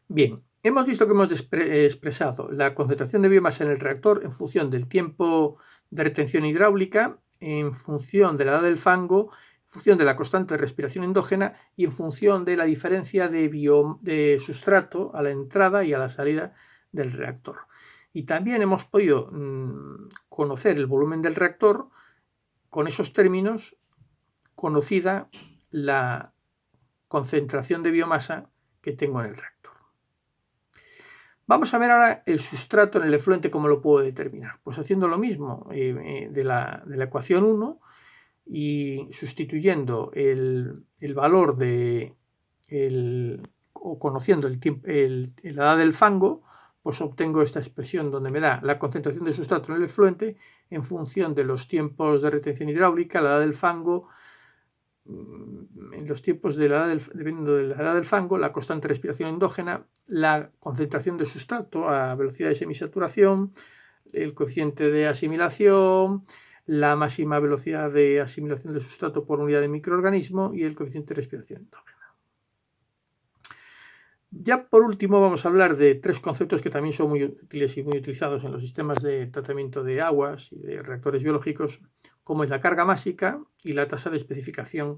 Bien, hemos visto que hemos expresado la concentración de biomasa en el reactor en función del tiempo de retención hidráulica, en función de la edad del fango, en función de la constante de respiración endógena y en función de la diferencia de sustrato a la entrada y a la salida del reactor. Y también hemos podido conocer el volumen del reactor con esos términos, conocida la concentración de biomasa que tengo en el reactor. Vamos a ver ahora el sustrato en el efluente, cómo lo puedo determinar. Pues haciendo lo mismo de la ecuación 1 y sustituyendo el valor o conociendo la edad del fango, pues obtengo esta expresión donde me da la concentración de sustrato en el efluente en función de los tiempos de retención hidráulica, la edad del fango, en los tiempos dependiendo de la edad del fango, la constante respiración endógena, la concentración de sustrato a velocidad de semisaturación, el coeficiente de asimilación, la máxima velocidad de asimilación de sustrato por unidad de microorganismo y el coeficiente de respiración endógena. Ya por último vamos a hablar de tres conceptos que también son muy útiles y muy utilizados en los sistemas de tratamiento de aguas y de reactores biológicos, como es la carga másica y la tasa de especificación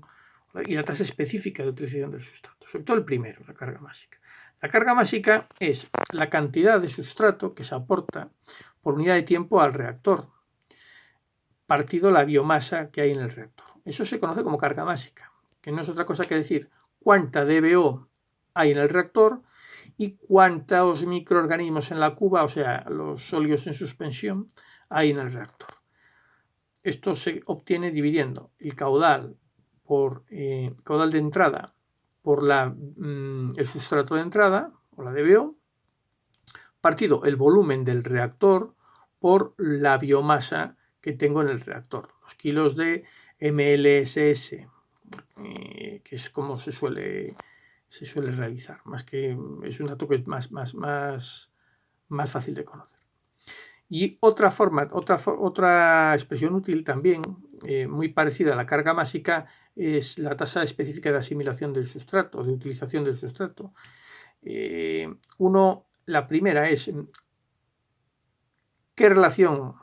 y la tasa específica de utilización del sustrato. Sobre todo el primero, la carga másica. La carga másica es la cantidad de sustrato que se aporta por unidad de tiempo al reactor, partido la biomasa que hay en el reactor. Eso se conoce como carga másica, que no es otra cosa que decir cuánta DBO hay en el reactor y cuántos microorganismos en la cuba, o sea, los sólidos en suspensión, hay en el reactor. Esto se obtiene dividiendo el caudal por caudal de entrada por el sustrato de entrada, o la DBO, partido el volumen del reactor por la biomasa que tengo en el reactor, los kilos de mLSS, que es como se suele realizar, más que es un dato que es más fácil de conocer. Y otra expresión útil también, muy parecida a la carga másica, es la tasa específica de asimilación del sustrato, de utilización del sustrato. La primera es qué relación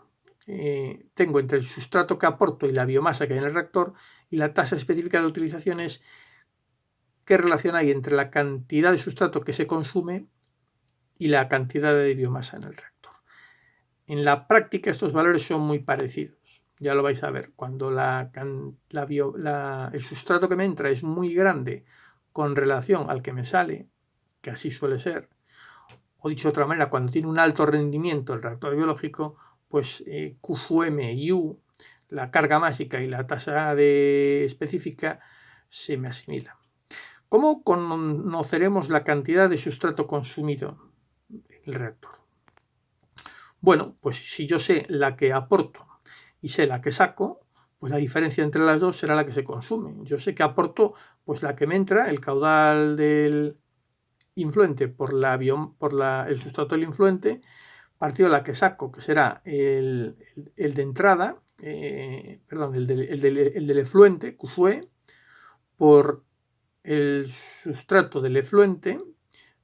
tengo entre el sustrato que aporto y la biomasa que hay en el reactor, y la tasa específica de utilización es qué relación hay entre la cantidad de sustrato que se consume y la cantidad de biomasa en el reactor. En la práctica estos valores son muy parecidos, ya lo vais a ver. Cuando el sustrato que me entra es muy grande con relación al que me sale, que así suele ser, o dicho de otra manera, cuando tiene un alto rendimiento el reactor biológico, pues Q sub M y U, la carga másica y la tasa específica, se me asimilan. ¿Cómo conoceremos la cantidad de sustrato consumido en el reactor? Bueno, pues si yo sé la que aporto y sé la que saco, pues la diferencia entre las dos será la que se consume. Yo sé que aporto pues la que me entra, el caudal del influente por el sustrato del influente, partido de la que saco, que será el de entrada, perdón, el del efluente, Q sub E, por el sustrato del efluente,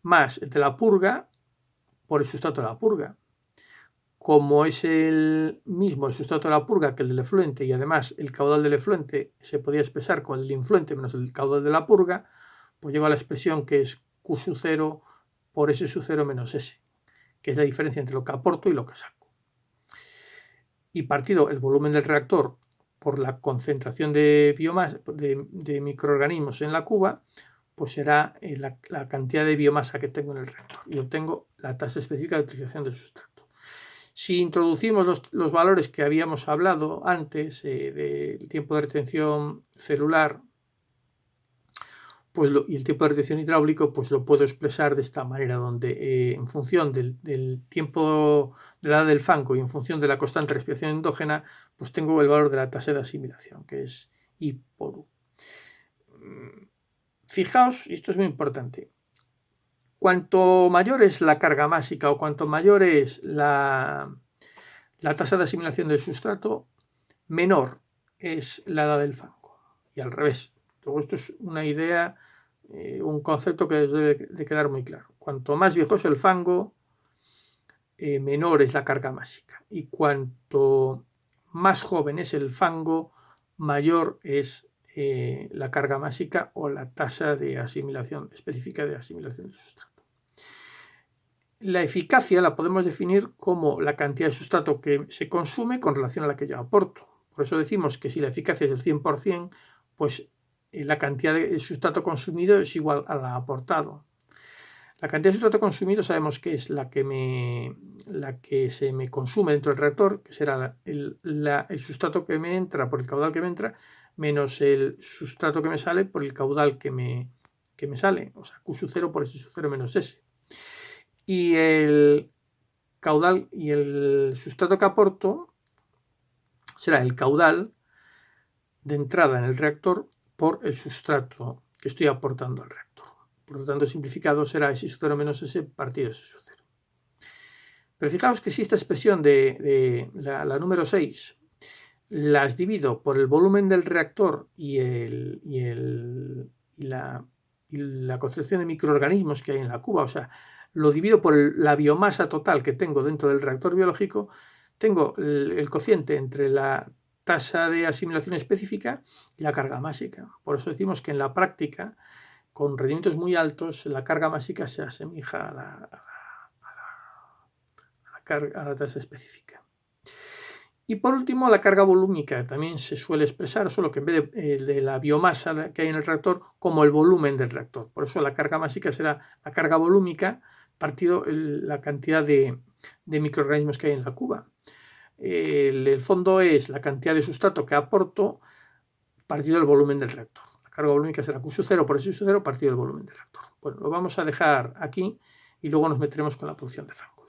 más el de la purga, por el sustrato de la purga. Como es el mismo el sustrato de la purga que el del efluente y además el caudal del efluente se podía expresar con el del influente menos el caudal de la purga, pues lleva a la expresión que es Q sub 0 por S sub 0 menos S, que es la diferencia entre lo que aporto y lo que saco. Y partido el volumen del reactor por la concentración de biomasa, de microorganismos en la cuba, pues será la cantidad de biomasa que tengo en el reactor y obtengo la tasa específica de utilización del sustrato. Si introducimos los valores que habíamos hablado antes del tiempo de retención celular y el tiempo de retención hidráulico, pues lo puedo expresar de esta manera, donde en función del tiempo de la edad del fango y en función de la constante respiración endógena, pues tengo el valor de la tasa de asimilación, que es I por U. Fijaos, y esto es muy importante, cuanto mayor es la carga másica o cuanto mayor es la tasa de asimilación del sustrato, menor es la edad del fango. Y al revés. Todo esto es una idea un concepto que debe de quedar muy claro. Cuanto más viejo es el fango, menor es la carga másica. Y cuanto más joven es el fango, mayor es la carga másica o la tasa de asimilación específica de asimilación del sustrato. La eficacia la podemos definir como la cantidad de sustrato que se consume con relación a la que yo aporto. Por eso decimos que si la eficacia es del 100%, pues la cantidad de sustrato consumido es igual a la aportado. La cantidad de sustrato consumido sabemos que es la que se me consume dentro del reactor, que será el sustrato que me entra por el caudal que me entra, menos el sustrato que me sale por el caudal que me sale, o sea, Q sub 0 por S sub 0 menos S. Y el caudal y el sustrato que aporto será el caudal de entrada en el reactor por el sustrato que estoy aportando al reactor. Por lo tanto, simplificado será S sub 0 menos S partido S sub 0. Pero fijaos que si esta expresión de la número 6 las divido por el volumen del reactor y la concentración de microorganismos que hay en la cuba, o sea, lo divido por la biomasa total que tengo dentro del reactor biológico, tengo el cociente entre la tasa de asimilación específica y la carga másica. Por eso decimos que en la práctica, con rendimientos muy altos, la carga másica se asemeja a la tasa específica. Y por último, la carga volúmica también se suele expresar, solo que en vez de la biomasa que hay en el reactor, como el volumen del reactor. Por eso la carga másica será la carga volúmica partido la cantidad de microorganismos que hay en la cuba. El fondo es la cantidad de sustrato que aporto partido el volumen del reactor. La carga volúmica será Q sub 0 por S sub 0 partido del volumen del reactor. Bueno, lo vamos a dejar aquí y luego nos meteremos con la producción de fango.